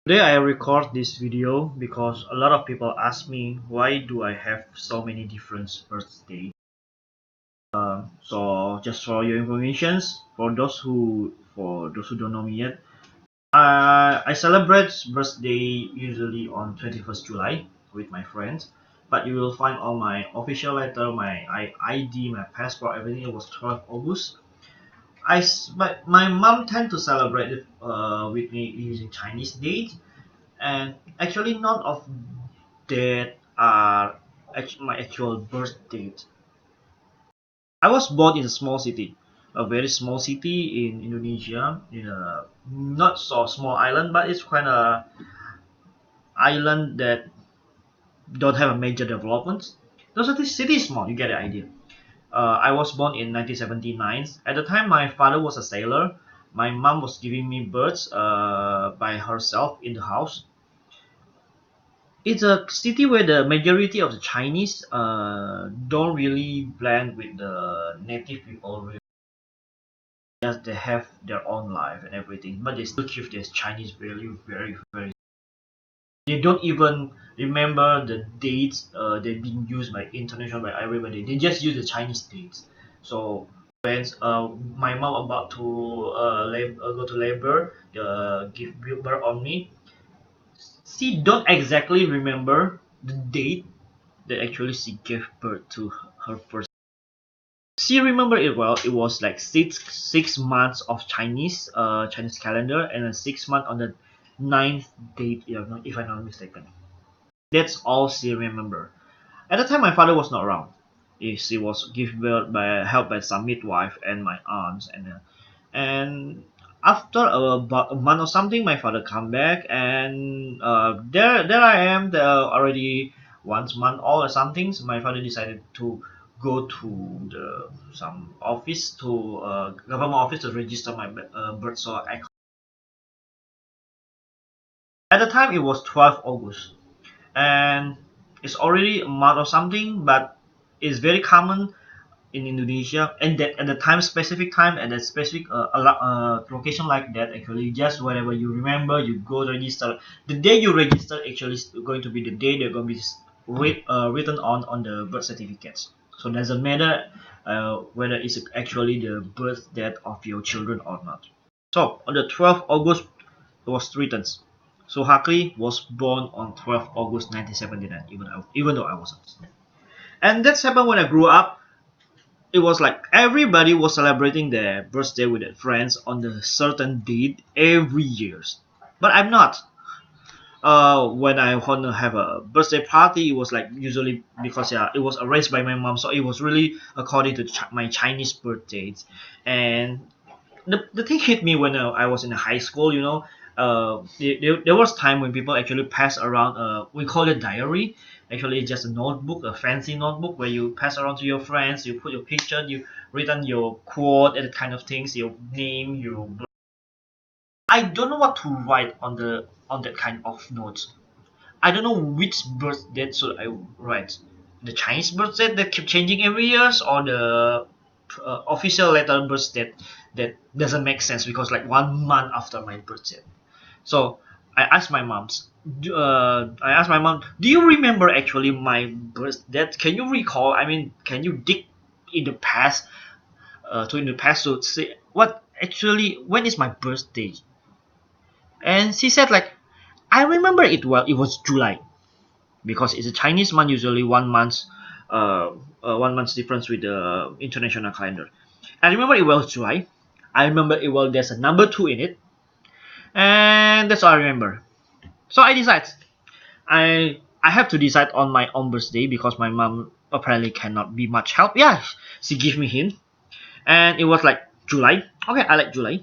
Today I record this video because a lot of people ask me why do I have so many different birthdays. So just for your information, for those who don't know me yet, I celebrate birthday usually on 21st July with my friends. But you will find all my official letter, my ID, my passport, everything. It was 12 August. But my mom tend to celebrate it with me using Chinese date, and actually none of that are my actual birth date. I was born in a small city, a very small city in Indonesia, in a not so small island, but it's kind of island that don't have a major development. Those are the city is small. You get the idea. I was born in 1979. At the time, my father was a sailor. My mom was giving me birth by herself in the house. It's a city where the majority of the Chinese don't really blend with the native people. Really. Just they have their own life and everything, but they still keep their Chinese value very, very. They don't even remember the dates they've been used by international by everybody. They just use the Chinese dates. So when my mom about to go to labor, give birth on me, she don't exactly remember the date that actually she gave birth to her first. She remember it well. It was like six months of Chinese calendar, and a 6 month on the ninth date, if I'm not mistaken. That's all she remember. At the time, my father was not around. She was given birth by helped by some midwife and my aunts, and after about a month or something, my father come back, and there I am, already 1 month old or something. So my father decided to go to the some office to government office to register my birth. So at the time it was 12 August, and it's already a month or something, but it's very common in Indonesia, and that at the time, specific time, and a specific location like that. Actually, just whenever you remember, you go register. The day you register actually is going to be the day they're going to be written on the birth certificates. So doesn't matter whether it's actually the birth date of your children or not. So on the 12th August, it was written. So Hakli was born on 12th August 1979, even though I wasn't. And that's happened when I grew up. It was like everybody was celebrating their birthday with their friends on the certain date every years, but I'm not. When I want to have a birthday party, it was like usually because yeah, it was arranged by my mom, so it was really according to my Chinese birth dates. And the thing hit me when I was in high school. There was time when people actually pass around. We call it diary. Actually, it's just a notebook, a fancy notebook where you pass around to your friends. You put your picture, you written your quote and kind of things, your name, your. I don't know what to write on that kind of notes. I don't know which birth date should I write. The Chinese birth date that keep changing every years, or the official letter birth date that doesn't make sense because like 1 month after my birth date. So I asked my mom, do you remember actually my birth date? Can you recall? I mean, can you dig in the past, in the past to say what actually when is my birthday? And she said like, I remember it well. It was July because it's a Chinese month, usually 1 month, 1 month's difference with the international calendar. I remember it was July. I remember it well. There's a number two in it, and that's all I remember. So I decide I have to decide on my own birthday because my mom apparently cannot be much help. Yeah, she gave me hint, and it was like July. Okay, I like July,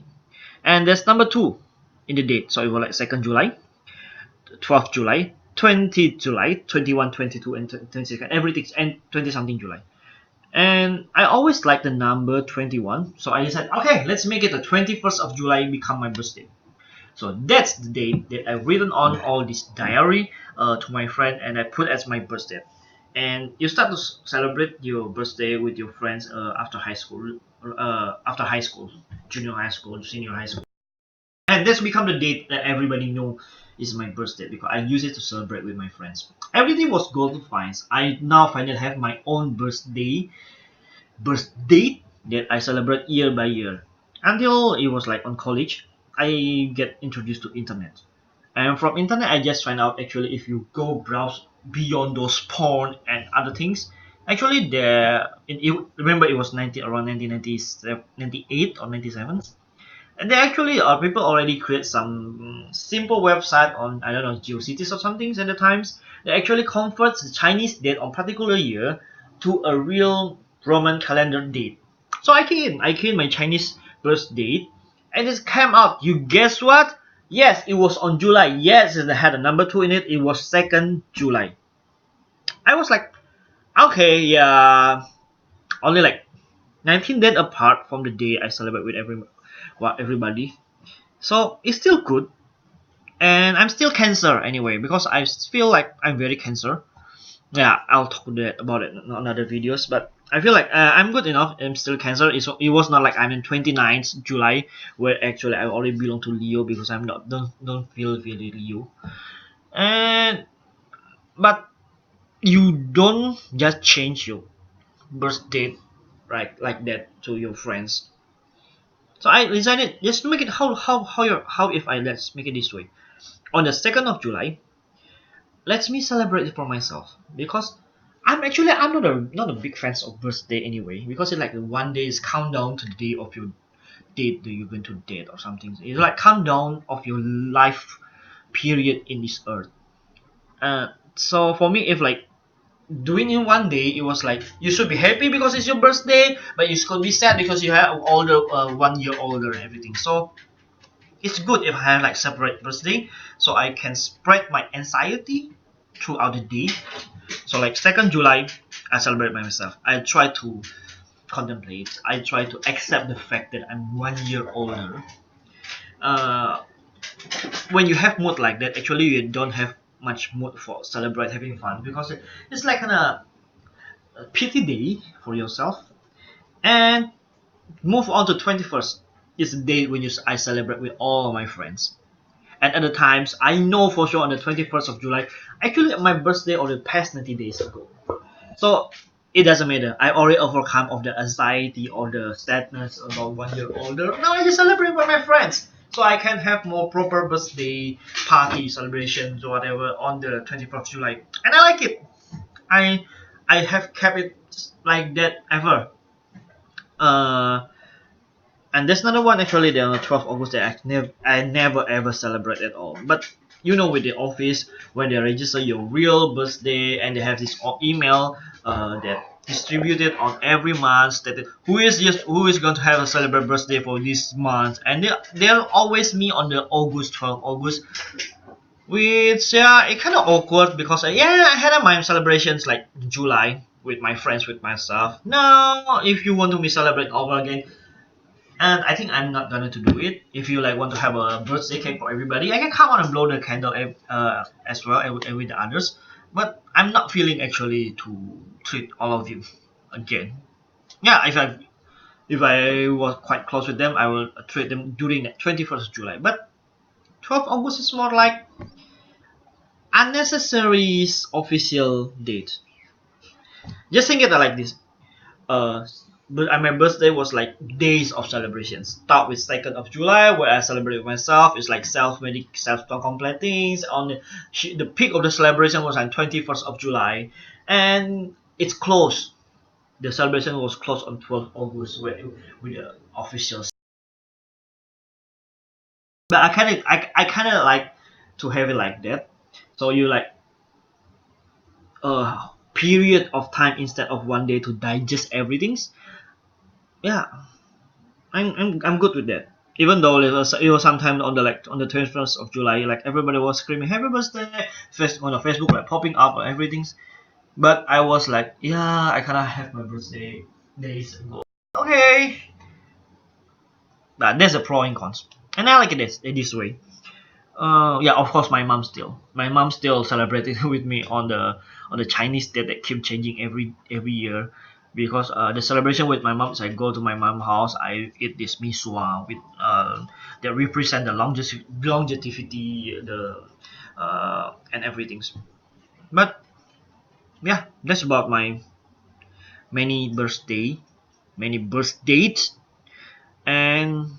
and there's number two in the date, so it was like 2nd July, 12th July, 20th July, 21, 22, and 22nd, everything, and 20 something July. And I always like the number 21, so I decided, okay, let's make it the 21st of July become my birthday. So that's the date that I've written on all this diary to my friend, and I put as my birthday. And you start to celebrate your birthday with your friends after high school, junior high school, senior high school. and this become the date that everybody know is my birthday because I use it to celebrate with my friends. Everything was going fine. I now finally have my own birth date that I celebrate year by year. Until it was like on college, I get introduced to internet. And from internet, I just find out actually if you go browse beyond those porn and other things, actually remember it was around 1998 or 97, and there actually are people already create some simple website on I don't know GeoCities or something at the times. They actually converts the Chinese date on particular year to a real Roman calendar date. So I key in my Chinese birth date, and it came out. You guess what? Yes, it was on July. Yes, it had a number 2 in it. It was 2nd July. I was like, okay, yeah, only like 19 days apart from the day I celebrate with everybody. So it's still good, and I'm still Cancer anyway because I feel like I'm very Cancer. Yeah, I'll talk about it in other videos, but I feel like I'm good enough. I'm still Cancer. It was not like I'm in 29th July where actually I already belong to Leo because I'm not don't feel really Leo. And but you don't just change your birth date right like that to your friends. So I decided just to make it how if I let's make it this way. On the 2nd of July, let me celebrate it for myself because I'm not a big fan of birthday anyway because it's like the one day is countdown to the day of your date that you're going to date or something. It's like countdown of your life period in this earth. So for me, if like doing in one day, it was like you should be happy because it's your birthday, but you should be sad because you have older 1 year older and everything. So it's good if I have like separate birthday, so I can spread my anxiety throughout the day. So like 2nd July, I celebrate by myself. I try to contemplate. I try to accept the fact that I'm 1 year older. Uh, when you have mood like that, actually you don't have much mood for celebrate having fun because it's like a pity day for yourself. And move on to 21st is the day when I celebrate with all of my friends. And other times, I know for sure on the 21st of July, actually my birthday or the past 90 days ago. So it doesn't matter. I already overcome of the anxiety or the sadness about 1 year older. Now I just celebrate with my friends. So I can have more proper birthday party celebrations or whatever on the 21st of July. And I like it. I I have kept it like that ever. Uh, and there's another one actually there on the 12th of August that I never ever celebrate at all. But you know, with the office when they register your real birthday and they have this email that distributed on every month that who is going to have a celebrate birthday for this month, and they're always me on the August 12th August, which yeah it kind of awkward because yeah I had my celebrations like July with my friends with myself. Now if you want to be celebrate over again, and I think I'm not gonna to do it. If you like want to have a birthday cake for everybody, I can come on and blow the candle as well and with the others. But I'm not feeling actually to treat all of you again. Yeah, if I was quite close with them, I will treat them during the 21st of July. But 12th August is more like unnecessary official date. Just think it like this. uh but my birthday was like days of celebrations. Start with 2nd of July where I celebrate with myself. It's like self-complete things. On the peak of the celebration was on 21st of July, and it's closed. The celebration was closed on 12th August with the officials. But I kind of like to have it like that. So you like a period of time instead of one day to digest everything. Yeah, I'm good with that. Even though it was sometime on the 21st of July, like everybody was screaming "Happy Birthday!" On the Facebook, like popping up or everything. But I was like, yeah, I kinda have my birthday days ago. Okay, but there's a pro and cons, and I like it this way. Yeah, of course, my mom still celebrating with me on the Chinese day that keep changing every year. because the celebration with my mom is I go to my mom house, I eat this misua with that represent the longevity, the and everything. But yeah, that's about my many birthday, many birth dates, and